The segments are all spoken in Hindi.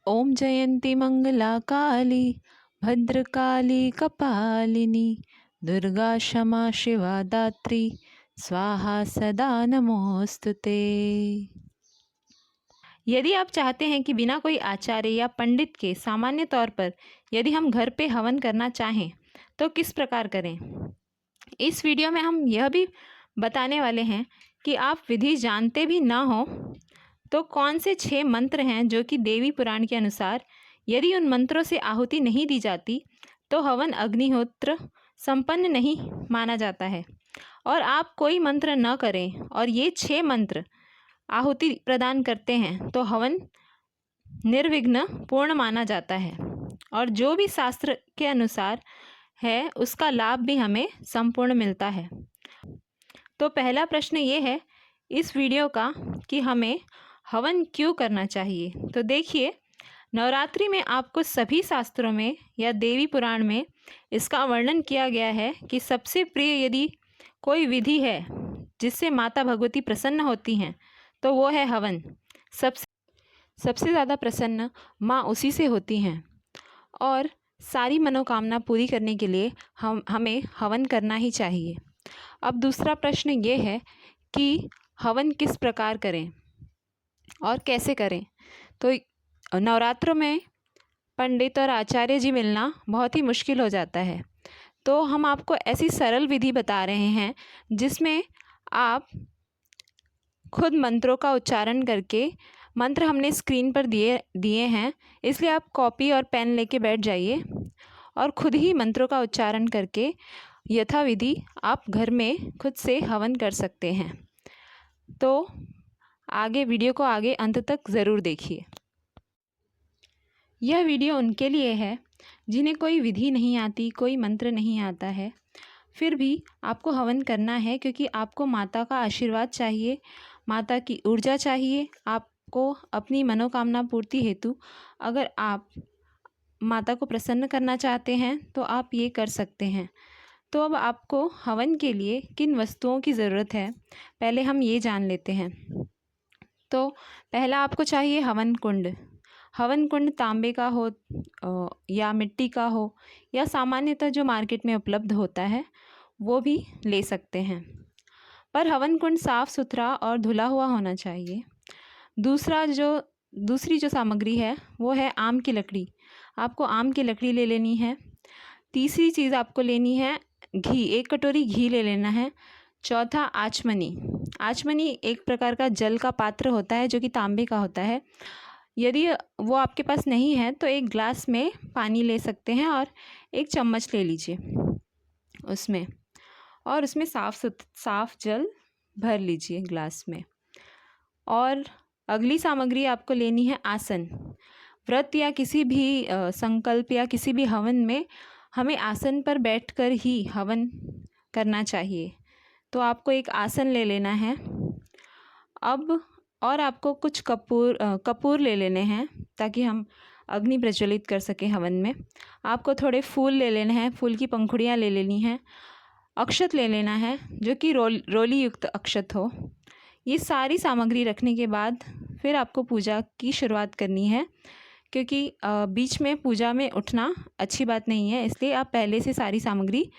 ओम जयंती मंगला काली भद्रकाली कपालिनी दुर्गा क्षमा शिवा दात्री स्वाहा सदा नमोस्तुते। यदि आप चाहते हैं कि बिना कोई आचार्य या पंडित के सामान्य तौर पर यदि हम घर पे हवन करना चाहें तो किस प्रकार करें, इस वीडियो में हम यह भी बताने वाले हैं कि आप विधि जानते भी ना हो तो कौन से 6 मंत्र हैं जो कि देवी पुराण के अनुसार यदि उन मंत्रों से आहुति नहीं दी जाती तो हवन अग्निहोत्र संपन्न नहीं माना जाता है। और आप कोई मंत्र न करें और ये 6 मंत्र आहुति प्रदान करते हैं तो हवन निर्विघ्न पूर्ण माना जाता है और जो भी शास्त्र के अनुसार है उसका लाभ भी हमें संपूर्ण मिलता है। तो पहला प्रश्न ये है इस वीडियो का कि हमें हवन क्यों करना चाहिए। तो देखिए, नवरात्रि में आपको सभी शास्त्रों में या देवी पुराण में इसका वर्णन किया गया है कि सबसे प्रिय यदि कोई विधि है जिससे माता भगवती प्रसन्न होती हैं तो वो है हवन। सबसे ज़्यादा प्रसन्न माँ उसी से होती हैं और सारी मनोकामना पूरी करने के लिए हमें हवन करना ही चाहिए। अब दूसरा प्रश्न ये है कि हवन किस प्रकार करें और कैसे करें। तो नवरात्रों में पंडित और आचार्य जी मिलना बहुत ही मुश्किल हो जाता है, तो हम आपको ऐसी सरल विधि बता रहे हैं जिसमें आप खुद मंत्रों का उच्चारण करके, मंत्र हमने स्क्रीन पर दिए हैं इसलिए आप कॉपी और पेन लेके बैठ जाइए और खुद ही मंत्रों का उच्चारण करके यथाविधि आप घर में खुद से हवन कर सकते हैं। तो वीडियो को आगे अंत तक ज़रूर देखिए। यह वीडियो उनके लिए है जिन्हें कोई विधि नहीं आती, कोई मंत्र नहीं आता है, फिर भी आपको हवन करना है क्योंकि आपको माता का आशीर्वाद चाहिए, माता की ऊर्जा चाहिए। आपको अपनी मनोकामना पूर्ति हेतु अगर आप माता को प्रसन्न करना चाहते हैं तो आप ये कर सकते हैं। तो अब आपको हवन के लिए किन वस्तुओं की ज़रूरत है पहले हम ये जान लेते हैं। तो पहला आपको चाहिए हवन कुंड। हवन कुंड तांबे का हो या मिट्टी का हो या सामान्यतः जो मार्केट में उपलब्ध होता है वो भी ले सकते हैं, पर हवन कुंड साफ़ सुथरा और धुला हुआ होना चाहिए। दूसरी जो सामग्री है वो है आम की लकड़ी। आपको आम की लकड़ी ले लेनी है। तीसरी चीज़ आपको लेनी है घी, 1 कटोरी घी ले लेना है। चौथा आचमनी। आचमनी एक प्रकार का जल का पात्र होता है जो कि तांबे का होता है। यदि वो आपके पास नहीं है तो 1 ग्लास में पानी ले सकते हैं और 1 चम्मच ले लीजिए उसमें, और उसमें साफ़ जल भर लीजिए ग्लास में। और अगली सामग्री आपको लेनी है आसन। व्रत या किसी भी संकल्प या किसी भी हवन में हमें आसन पर बैठकर ही हवन करना चाहिए, तो आपको 1 आसन ले लेना है। अब और आपको कुछ कपूर ले लेने हैं ताकि हम अग्नि प्रज्वलित कर सकें हवन में। आपको थोड़े फूल ले लेने हैं, फूल की पंखुड़ियाँ ले लेनी हैं। अक्षत ले लेना है जो कि रोली युक्त अक्षत हो। ये सारी सामग्री रखने के बाद फिर आपको पूजा की शुरुआत करनी है, क्योंकि बीच में पूजा में उठना अच्छी बात नहीं है, इसलिए आप पहले से सारी सामग्री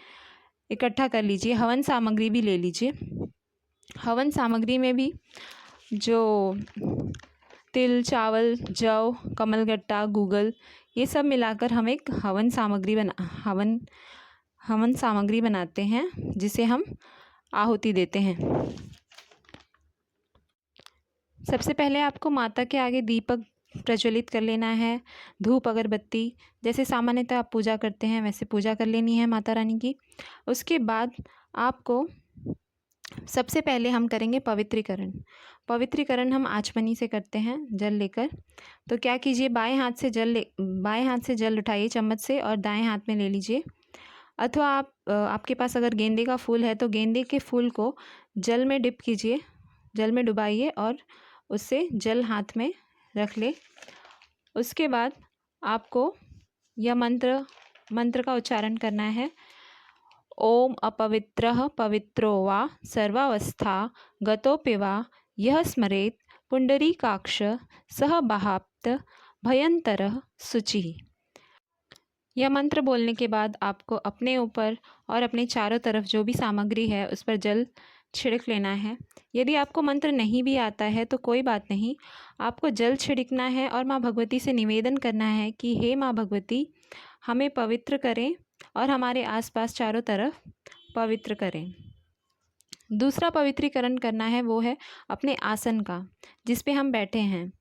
इकट्ठा कर लीजिए। हवन सामग्री भी ले लीजिए। हवन सामग्री में भी जो तिल, चावल, जौ, कमलगट्टा, गूगल, ये सब मिलाकर हम एक हवन सामग्री बनाते हैं जिसे हम आहुति देते हैं। सबसे पहले आपको माता के आगे दीपक प्रज्वलित कर लेना है। धूप अगरबत्ती जैसे सामान्यतः आप पूजा करते हैं वैसे पूजा कर लेनी है माता रानी की। उसके बाद आपको सबसे पहले हम करेंगे पवित्रीकरण हम आचमनी से करते हैं जल लेकर। तो क्या कीजिए, बाएं हाथ से जल उठाइए चम्मच से और दाएं हाथ में ले लीजिए। अथवा आपके पास अगर गेंदे का फूल है तो गेंदे के फूल को जल में डिप कीजिए, जल में डुबाइए और उससे जल हाथ में रख ले। उसके बाद आपको यह मंत्र का उच्चारण करना है। ओम अपवित्रः पवित्रो वा सर्वावस्था गतोऽपि वा यः स्मरेत् पुंडरीकाक्ष सह बहाप्त भयंतरः शुचिः। यह मंत्र बोलने के बाद आपको अपने ऊपर और अपने चारों तरफ जो भी सामग्री है उस पर जल छिड़क लेना है। यदि आपको मंत्र नहीं भी आता है तो कोई बात नहीं, आपको जल छिड़कना है और माँ भगवती से निवेदन करना है कि हे माँ भगवती, हमें पवित्र करें और हमारे आसपास चारों तरफ पवित्र करें। दूसरा पवित्रीकरण करना है वो है अपने आसन का, जिस पे हम बैठे हैं।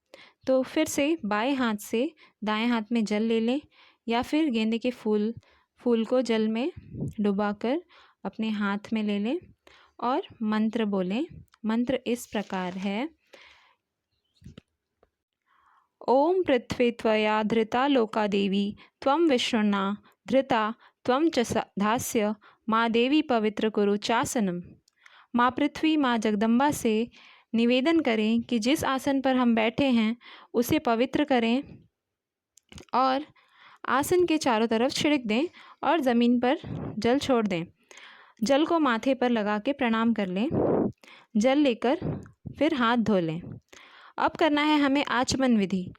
तो फिर से बाएं हाथ से दाएं हाथ में जल ले लें या फिर गेंदे के फूल को जल में डुबाकर अपने हाथ में ले लें और मंत्र बोलें। मंत्र इस प्रकार है, ओम पृथ्वी त्वया धृता लोका देवी त्वं विष्णुना धृता त्वं च धास्य माँ देवी पवित्र कुरु चासनम। माँ पृथ्वी, माँ जगदम्बा से निवेदन करें कि जिस आसन पर हम बैठे हैं उसे पवित्र करें और आसन के चारों तरफ छिड़क दें और ज़मीन पर जल छोड़ दें। जल को माथे पर लगा के प्रणाम कर लें। जल लेकर फिर हाथ धो लें। अब करना है हमें आचमन विधि।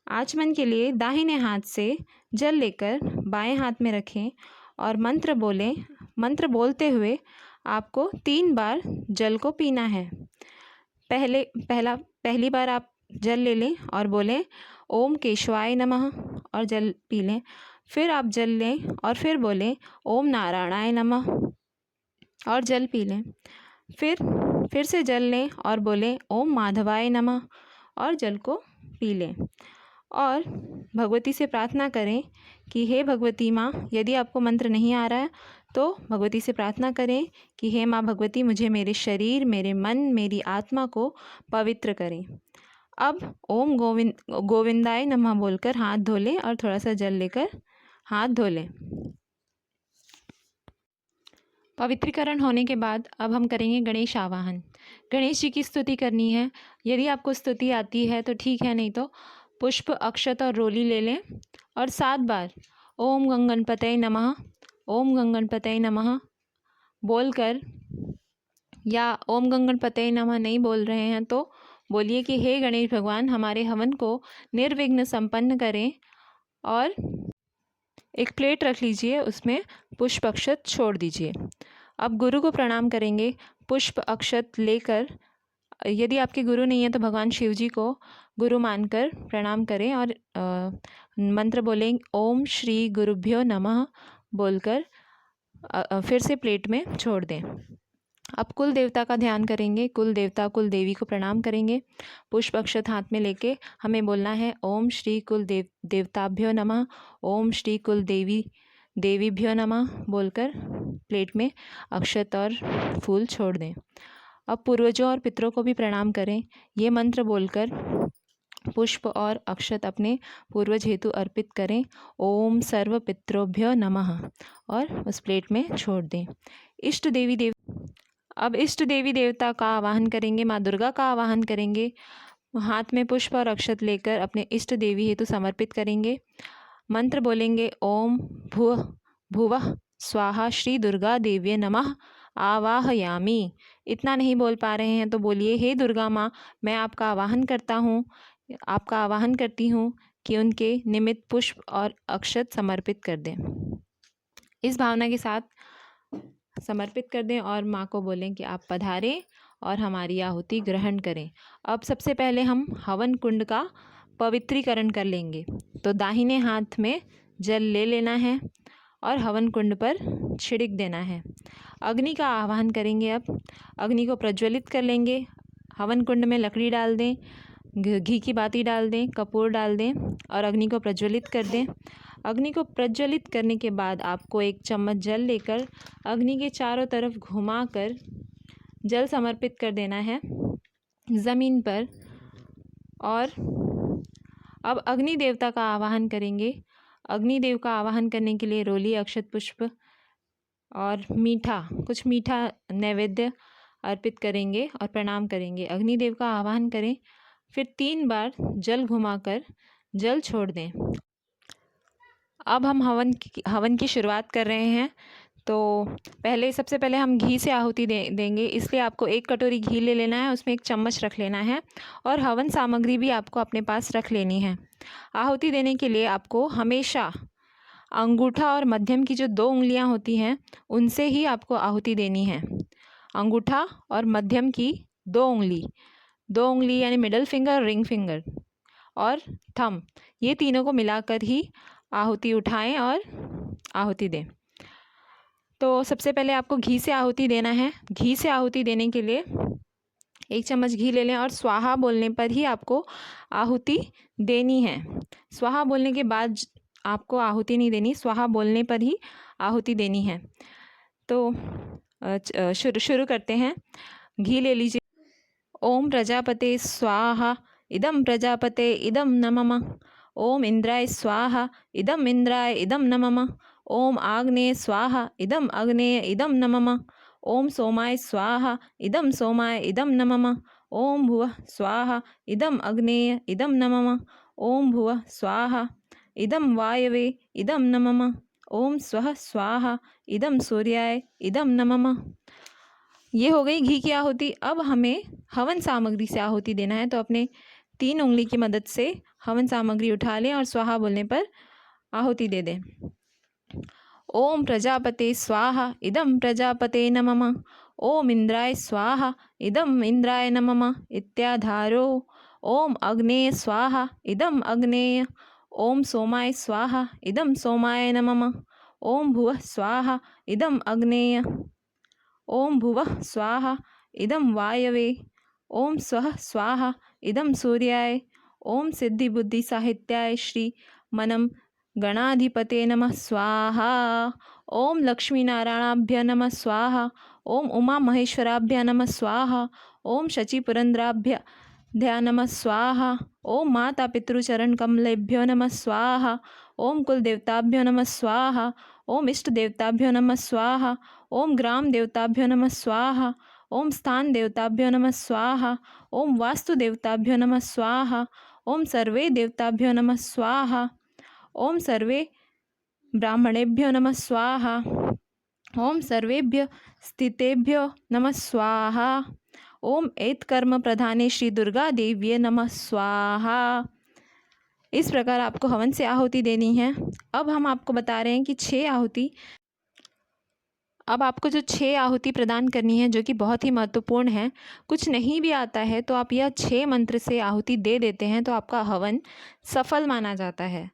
आचमन के लिए दाहिने हाथ से जल लेकर बाएं हाथ में रखें और मंत्र बोलें। मंत्र बोलते हुए आपको 3 बार जल को पीना है। पहली बार आप जल ले लें और बोलें ओम केशवाय नमः और जल पी लें। फिर आप जल लें और फिर बोलें ओम नारायणाय नमः और जल पी लें। फिर से जल लें और बोलें ओम माधवाय नमः और जल को पी लें। और भगवती से प्रार्थना करें कि हे भगवती माँ, यदि आपको मंत्र नहीं आ रहा है तो भगवती से प्रार्थना करें कि हे माँ भगवती, मुझे मेरे शरीर, मेरे मन, मेरी आत्मा को पवित्र करें। अब ओम गोविंदाय नमः बोलकर हाथ धो लें और थोड़ा सा जल लेकर हाथ धो लें। पवित्रीकरण होने के बाद अब हम करेंगे गणेश आवाहन। गणेश जी की स्तुति करनी है। यदि आपको स्तुति आती है तो ठीक है, नहीं तो पुष्प, अक्षत और रोली ले लें और 7 बार ओम गंगणपतये नमः, ओम गंगणपतये नमः बोलकर, या ओम गंगणपतये नमः नहीं बोल रहे हैं तो बोलिए कि हे गणेश भगवान, हमारे हवन को निर्विघ्न संपन्न करें। और एक प्लेट रख लीजिए, उसमें पुष्प अक्षत छोड़ दीजिए। अब गुरु को प्रणाम करेंगे। पुष्प अक्षत लेकर, यदि आपके गुरु नहीं है तो भगवान शिव जी को गुरु मानकर प्रणाम करें और मंत्र बोलें ओम श्री गुरुभ्यो नमः बोलकर फिर से प्लेट में छोड़ दें। अब कुल देवता का ध्यान करेंगे। कुल देवता, कुल देवी को प्रणाम करेंगे। पुष्प अक्षत हाथ में लेके हमें बोलना है ओम श्री कुल देवताभ्यो नमः, ओम श्री कुल देवीभ्यो नमः बोलकर प्लेट में अक्षत और फूल छोड़ दें। अब पूर्वजों और पितरों को भी प्रणाम करें। ये मंत्र बोलकर पुष्प और अक्षत अपने पूर्वज हेतु अर्पित करें। ओम सर्व पितरोभ्यो नमः और उस प्लेट में छोड़ दें। अब इष्ट देवी देवता का आवाहन करेंगे। माँ दुर्गा का आवाहन करेंगे। हाथ में पुष्प और अक्षत लेकर अपने इष्ट देवी हेतु समर्पित करेंगे। मंत्र बोलेंगे ओम भुवः स्वाहा श्री दुर्गा देव्ये नमः आवाहयामी। इतना नहीं बोल पा रहे हैं तो बोलिए हे दुर्गा माँ, मैं आपका आवाहन करती हूँ कि उनके निमित्त पुष्प और अक्षत समर्पित कर दें। इस भावना के साथ समर्पित कर दें और माँ को बोलें कि आप पधारें और हमारी आहुति ग्रहण करें। अब सबसे पहले हम हवन कुंड का पवित्रीकरण कर लेंगे। तो दाहिने हाथ में जल ले लेना है और हवन कुंड पर छिड़क देना है। अग्नि का आवाहन करेंगे। अब अग्नि को प्रज्वलित कर लेंगे। हवन कुंड में लकड़ी डाल दें, घी की बाती डाल दें, कपूर डाल दें और अग्नि को प्रज्वलित कर दें। अग्नि को प्रज्वलित करने के बाद आपको 1 चम्मच जल लेकर अग्नि के चारों तरफ घुमाकर जल समर्पित कर देना है ज़मीन पर। और अब अग्नि देवता का आवाहन करेंगे। अग्निदेव का आवाहन करने के लिए रोली, अक्षत, पुष्प और कुछ मीठा नैवेद्य अर्पित करेंगे और प्रणाम करेंगे। अग्निदेव का आवाहन करें, फिर 3 बार जल घुमाकर जल छोड़ दें। अब हम हवन की शुरुआत कर रहे हैं। तो सबसे पहले हम घी से आहुति देंगे, इसलिए आपको 1 कटोरी घी ले लेना है, उसमें 1 चम्मच रख लेना है और हवन सामग्री भी आपको अपने पास रख लेनी है। आहुति देने के लिए आपको हमेशा अंगूठा और मध्यम की जो 2 उंगलियां होती हैं उनसे ही आपको आहुति देनी है। अंगूठा और मध्यम की 2 उंगली यानी मिडल फिंगर, रिंग फिंगर और थंब, ये तीनों को मिलाकर ही आहुति उठाएं और आहुति दें। तो सबसे पहले आपको घी से आहुति देना है। घी से आहुति देने के लिए 1 चम्मच घी ले लें और स्वाहा बोलने पर ही आपको आहुति देनी है। स्वाहा बोलने के बाद आपको आहुति नहीं देनी, स्वाहा बोलने पर ही आहुति देनी है। तो शुरू करते हैं। घी ले लीजिए। ओम प्रजापते स्वाहा इदम प्रजापते इदम नमः। ओम इंद्राय स्वाहा इदम इंद्राय इदम नमः। ओम आग्नेय स्वाहा इदम अग्नेय इदम नमः। ओम सोमाय स्वाहा इदम सोमाय इदम नमः। ओम भुवः स्वाहा इदम अग्नेय इदम नमः। ओम भुवः स्वाहा इदम वायवे इदम नमः। ओम स्वः स्वाहा इदम सूर्याय इदम नमः। ये हो गई घी की आहुति। अब हमें हवन सामग्री से आहुति देना है, तो अपने 3 उंगली की मदद से हवन सामग्री उठा लें और स्वाहा बोलने पर आहुति दे दें। ओम प्रजापते स्वाहा इदम प्रजापते नमः। ओम इंद्राय स्वाहा इदम इंद्राय नमः इत्याधारो। ओम अग्नेय स्वाहा इदम अग्नेय। ओम सोमाय स्वाहा इदम सोमाय नमः। ओम भुवः स्वाहा इदम अग्नेय। ओम भुवः स्वाहा इदम वायवे। ओम स्वः स्वाहा इदम सूर्याय। ओम सिद्धि बुद्धि साहित्याय श्री मनम गणाधिपते नमः स्वाहा। ओम लक्ष्मी नारायणाभ्य नमः स्वाहा। ओम उमा महेश्वराभ्य नमः स्वाहा। ओम शचि पुरंद्राभ्य नमः स्वाहा। ओम माता पितृचरण कमलेभ्यो नमः स्वाहा। ओम कुल देवताभ्यो नमः स्वाहा। ओम इष्ट देवताभ्यो नमः स्वाहा। ओम ग्राम देवताभ्यो नमः स्वाहा। ओम स्थान देवताभ्यो नमः स्वाहा। ओम वास्तु देवताभ्यो नमः स्वाहा। ओम सर्वे देवताभ्यो नमः स्वाहा। ओम सर्वे ब्राह्मणेभ्यो नमः स्वाहा। ओम सर्वेभ्य स्थितेभ्यो नमः स्वाहा। ओम एतकर्म प्रधाने श्री दुर्गा देव्ये नमः स्वाहा। इस प्रकार आपको हवन से आहुति देनी है। अब हम आपको बता रहे हैं कि 6 आहुति, अब आपको जो 6 आहुति प्रदान करनी है, जो कि बहुत ही महत्वपूर्ण है। कुछ नहीं भी आता है तो आप यह 6 मंत्र से आहुति दे देते हैं तो आपका हवन सफल माना जाता है।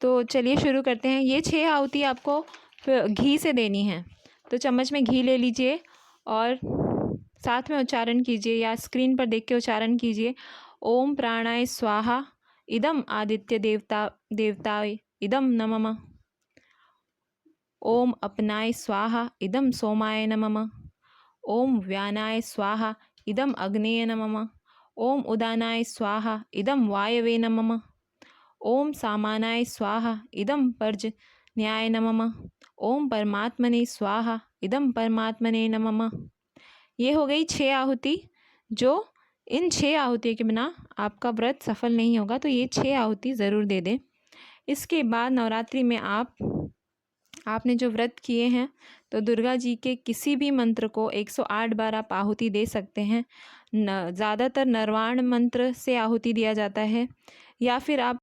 तो चलिए शुरू करते हैं। ये 6 आहुति आपको घी से देनी है। तो चम्मच में घी ले लीजिए और साथ में उच्चारण कीजिए या स्क्रीन पर देख के उच्चारण कीजिए। ओम प्राणाय स्वाहा इदम आदित्य देवताय इदम नमः। ओम अपनाय स्वाहा इदम सोमाय नमः। ओम व्यानाय स्वाहा इदम अग्नेय नमः। ओम उदानाय स्वाहा इदम वायवे नमः। ओम सामानाय स्वाहा इदम पर्जन्याय नमः। ओम परमात्मने स्वाहा इदम परमात्मने नमः। ये हो गई 6 आहुति। जो इन 6 आहुतियों के बिना आपका व्रत सफल नहीं होगा, तो ये 6 आहुति ज़रूर दे दें। इसके बाद नवरात्रि में आपने जो व्रत किए हैं तो दुर्गा जी के किसी भी मंत्र को 108 बार आप आहुति दे सकते हैं। ज़्यादातर नरवाण मंत्र से आहुति दिया जाता है, या फिर आप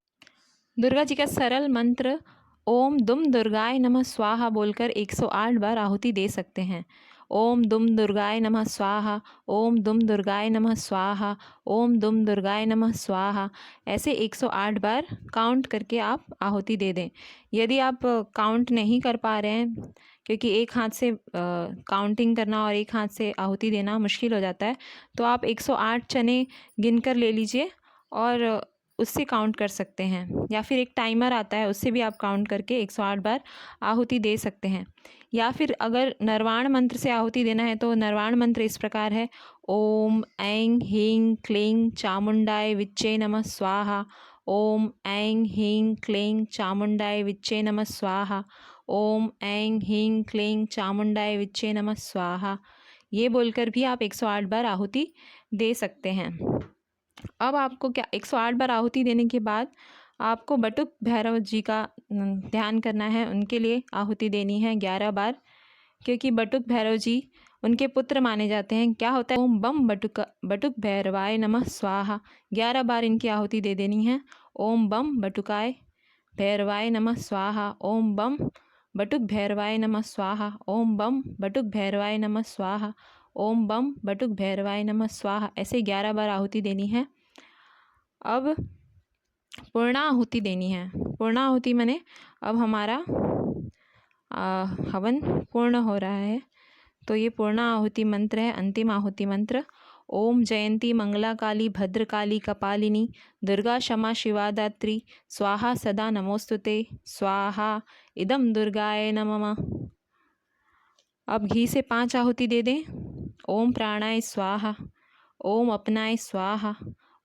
दुर्गा जी का सरल मंत्र ओम दुम दुर्गाय नमः स्वाहा बोलकर 108 बार आहुति दे सकते हैं। ओम दुम दुर्गाय नमः स्वाहा, ओम दुम दुर्गाय नमः स्वाहा, ओम दुम दुर्गाय नमः स्वाहा, ऐसे 108 बार काउंट करके आप आहुति दे दें। यदि आप काउंट नहीं कर पा रहे हैं, क्योंकि एक हाथ से काउंटिंग करना और एक हाथ से आहुति देना मुश्किल हो जाता है, तो आप 108 चने गिनकर ले लीजिए और उससे काउंट कर सकते हैं, या फिर एक टाइमर आता है उससे भी आप काउंट करके 108 बार आहुति दे सकते हैं। या फिर अगर नरवाण मंत्र से आहुति देना है तो नरवाण मंत्र इस प्रकार है। ओम ऐं ह्रीं क्लीं चामुंडाय विच्चे नमः स्वाहा। ओम ऐं ह्रीं क्लीं चामुंडाय विच्चे नमः स्वाहा। ओम ऐं ह्रीं क्लीं चामुंडाय विच्चे नमः स्वाहा। ये बोलकर भी आप 108 बार आहुति दे सकते हैं। अब आपको क्या 108 बार आहुति देने के बाद आपको बटुक भैरव जी का ध्यान करना है, उनके लिए आहुति देनी है 11 बार। क्योंकि बटुक भैरव जी उनके पुत्र माने जाते हैं। क्या होता है? ओम बम बटुक भैरवाय नमः स्वाहा। 11 बार इनकी आहुति दे देनी है। ओम बम बटुकाय भैरवाय नमः स्वाहा। ओम बम बटुक भैरवाय नमः स्वाहा। ओम बम बटुक भैरवाय नमः स्वाहा। ओम बम बटुक भैरवाय नमः स्वाहा। ऐसे 11 बार आहुति देनी है। अब पूर्णाहुति देनी है। पूर्णाहुति माने अब हमारा हवन पूर्ण हो रहा है, तो ये पूर्णाहुति मंत्र है, अंतिम आहुति मंत्र। ओम जयंती मंगला काली भद्रकाली कपालिनी दुर्गा क्षमा शिवा दात्री स्वाहा सदा नमोस्तुते स्वाहा इदम दुर्गाय नमः। अब घी से 5 आहुति दे दें। ओम प्राणाय स्वाहा। ओम अपनाय स्वाहा।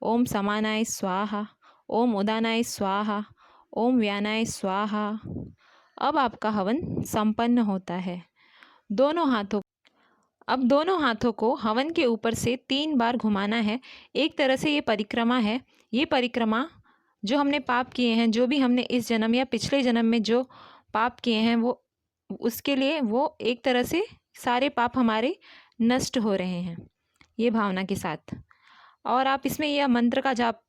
ओम समानाय स्वाहा। ओम उदानाय स्वाहा। ओम व्यानाय स्वाहा। अब आपका हवन संपन्न होता है। दोनों हाथों को हवन के ऊपर से 3 बार घुमाना है। एक तरह से ये परिक्रमा है। ये परिक्रमा जो हमने पाप किए हैं, जो भी हमने इस जन्म या पिछले जन्म में जो पाप किए हैं, वो उसके लिए वो एक तरह से सारे पाप हमारे नष्ट हो रहे हैं, ये भावना के साथ। और आप इसमें यह मंत्र का जाप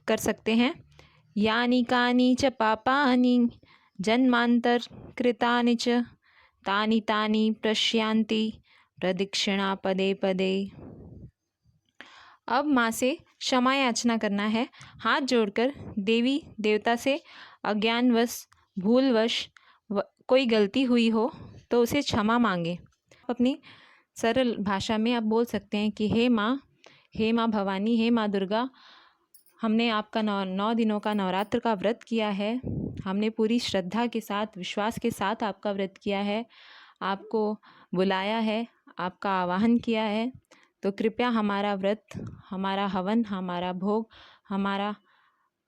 कर सकते हैं। यानी कानी च पापानि जन्मांतर कृतानि च तानि तानि प्रश्यांति प्रदक्षिणा पदे पदे। अब माँ से क्षमा याचना करना है। हाथ जोड़कर देवी देवता से अज्ञानवश भूलवश कोई गलती हुई हो तो उसे क्षमा मांगे। अपनी सरल भाषा में आप बोल सकते हैं कि हे माँ भवानी, हे माँ दुर्गा, हमने आपका 9 दिनों का नवरात्र का व्रत किया है। हमने पूरी श्रद्धा के साथ, विश्वास के साथ आपका व्रत किया है, आपको बुलाया है, आपका आवाहन किया है। तो कृपया हमारा व्रत, हमारा हवन, हमारा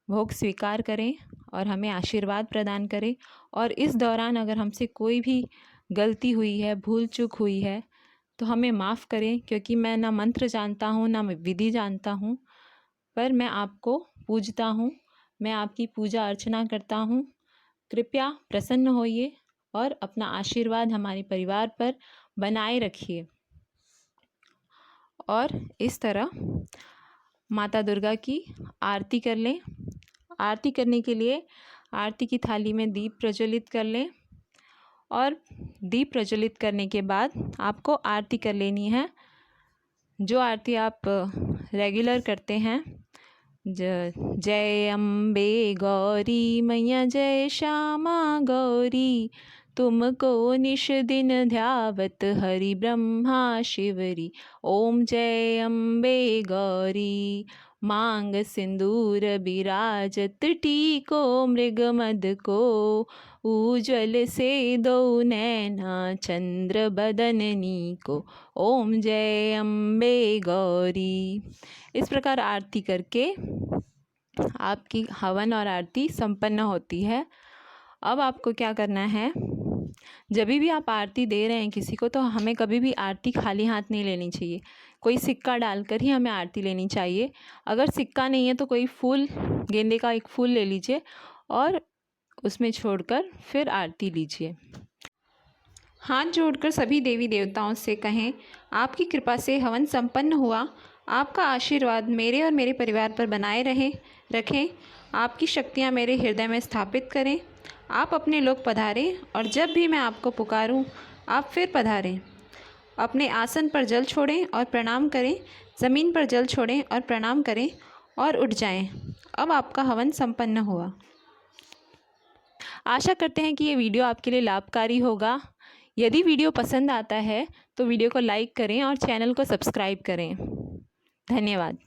भोग स्वीकार करें और हमें आशीर्वाद प्रदान करें। और इस दौरान अगर हमसे कोई भी गलती हुई है, भूल चूक हुई है, तो हमें माफ़ करें, क्योंकि मैं ना मंत्र जानता हूँ ना विधि जानता हूँ, पर मैं आपको पूजता हूँ, मैं आपकी पूजा अर्चना करता हूँ। कृपया प्रसन्न होइए और अपना आशीर्वाद हमारे परिवार पर बनाए रखिए। और इस तरह माता दुर्गा की आरती कर लें। आरती करने के लिए आरती की थाली में दीप प्रज्वलित कर लें और दीप प्रज्वलित करने के बाद आपको आरती कर लेनी है। जो आरती आप रेगुलर करते हैं, जय अम्बे गौरी मैया, जय श्यामा गौरी, तुमको निश दिन ध्यावत हरि ब्रह्मा शिवरी। ओम जय अम्बे गौरी, मांग सिंदूर बिराजत टीको मृग मद को, उज्ज्वल से दो नैना चंद्र बदननी को। ओम जय अम्बे गौरी। इस प्रकार आरती करके आपकी हवन और आरती संपन्न होती है। अब आपको क्या करना है, जब भी आप आरती दे रहे हैं किसी को, तो हमें कभी भी आरती खाली हाथ नहीं लेनी चाहिए। कोई सिक्का डालकर ही हमें आरती लेनी चाहिए। अगर सिक्का नहीं है तो कोई फूल, गेंदे का एक फूल ले लीजिए और उसमें छोड़कर फिर आरती लीजिए। हाथ जोड़कर सभी देवी देवताओं से कहें, आपकी कृपा से हवन संपन्न हुआ। आपका आशीर्वाद मेरे और मेरे परिवार पर बनाए रखें। आपकी शक्तियाँ मेरे हृदय में स्थापित करें। आप अपने लोग पधारें और जब भी मैं आपको पुकारूं, आप फिर पधारें। अपने आसन पर जल छोड़ें और प्रणाम करें, ज़मीन पर जल छोड़ें और प्रणाम करें और उठ जाएं। अब आपका हवन संपन्न हुआ। आशा करते हैं कि ये वीडियो आपके लिए लाभकारी होगा। यदि वीडियो पसंद आता है तो वीडियो को लाइक करें और चैनल को सब्सक्राइब करें। धन्यवाद।